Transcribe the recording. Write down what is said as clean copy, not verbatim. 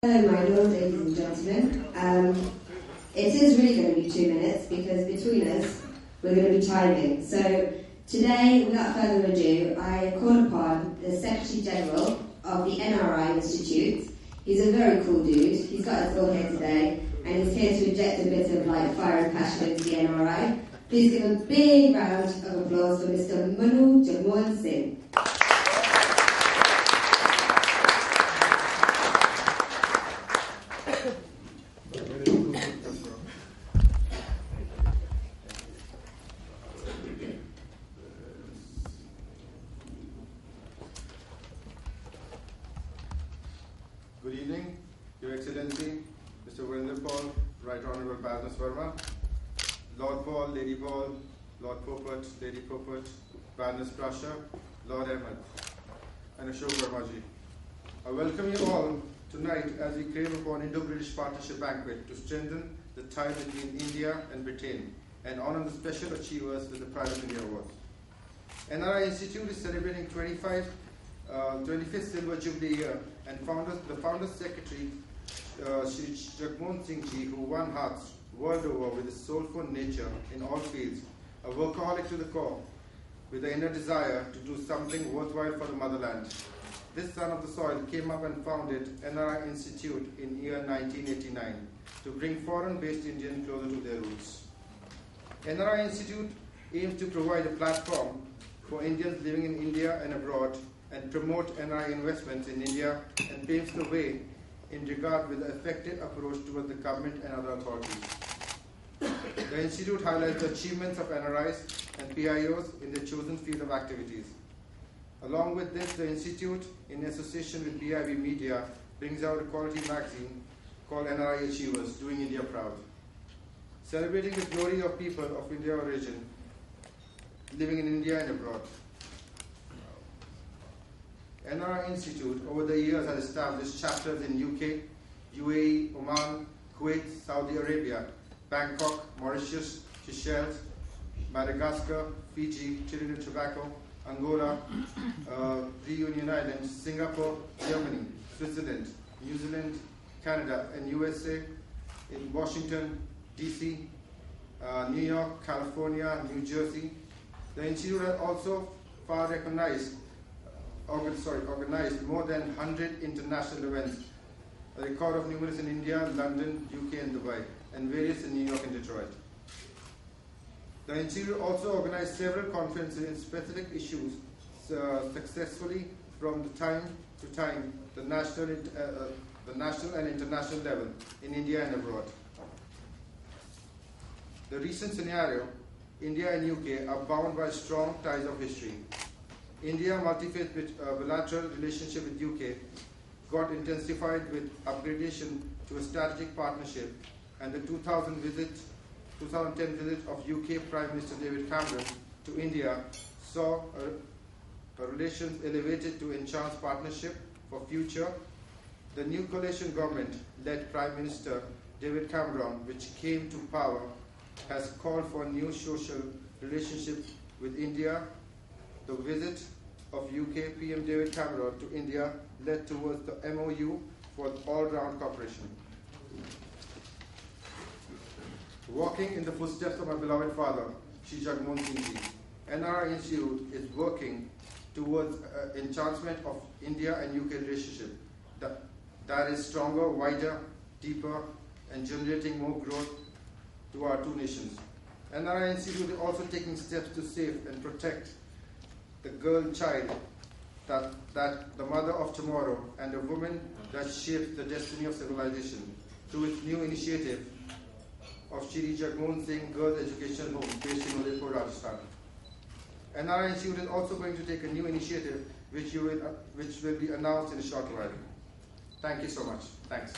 Hello, my lord, ladies and gentlemen. It is really going to be 2 minutes because between us, we're going to be timing. So today, without further ado, I call upon the Secretary General of the NRI Institute. He's a very cool dude. He's got us all here today, and he's here to inject a bit of fire and passion into the NRI. Please give a big round of applause for Mr. Manu Jagmohan Singh. Good evening, Your Excellency, Mr. Virendra Paul, Right Honourable Baroness Verma, Lord Paul, Lady Paul, Lord Popat, Lady Popat, Baroness Prasha, Lord Ahmed, and Ashok Vermaji. I welcome you all tonight as we crave upon Indo-British Partnership Banquet to strengthen the ties between India and Britain and honour the special achievers with the Pride of India Award. NRI Institute is celebrating 25th Silver Jubilee year, and the Founders Secretary, Shri Jagmohan Singh Ji, who won hearts world over with his soulful nature in all fields, a workaholic to the core, with the inner desire to do something worthwhile for the motherland. This son of the soil came up and founded NRI Institute in year 1989 to bring foreign-based Indians closer to their roots. NRI Institute aims to provide a platform for Indians living in India and abroad and promote NRI investments in India and paves the way in regard with the effective approach towards the government and other authorities. The Institute highlights the achievements of NRIs and PIOs in their chosen field of activities. Along with this, the Institute, in association with BIB Media, brings out a quality magazine called NRI Achievers, Doing India Proud, celebrating the glory of people of Indian origin living in India and abroad. NRI Institute over the years has established chapters in UK, UAE, Oman, Kuwait, Saudi Arabia, Bangkok, Mauritius, Seychelles, Madagascar, Fiji, Trinidad and Tobago, Angola, Reunion Islands, Singapore, Germany, Switzerland, New Zealand, Canada, and USA, in Washington, DC, New York, California, New Jersey. The Institute has also organized more than 100 international events, a record of numerous in India, London, UK and Dubai, and various in New York and Detroit. The Institute also organized several conferences in specific issues successfully from time to time, the national and international level in India and abroad. The recent scenario, India and UK are bound by strong ties of history. India multi-faith bilateral relationship with UK got intensified with upgradation to a strategic partnership, and the 2010 visit of UK Prime Minister David Cameron to India saw relations elevated to enhanced partnership for future. The new coalition government led Prime Minister David Cameron, which came to power, has called for a new social relationship with India. The visit of UK PM David Cameron to India led towards the MOU for all-round cooperation. Walking in the footsteps of my beloved father, Shri Jagmohan Singh Ji, NRI Institute is working towards enhancement of India and UK relationship that is stronger, wider, deeper, and generating more growth to our two nations. NRI Institute is also taking steps to save and protect the girl child, that the mother of tomorrow, and the woman that shapes the destiny of civilization through its new initiative of Shri Jagmohan Singh Girls Education Home based in Udaipur, Rajasthan. NRI Institute is also going to take a new initiative which will be announced in a short while. Thank you so much. Thanks.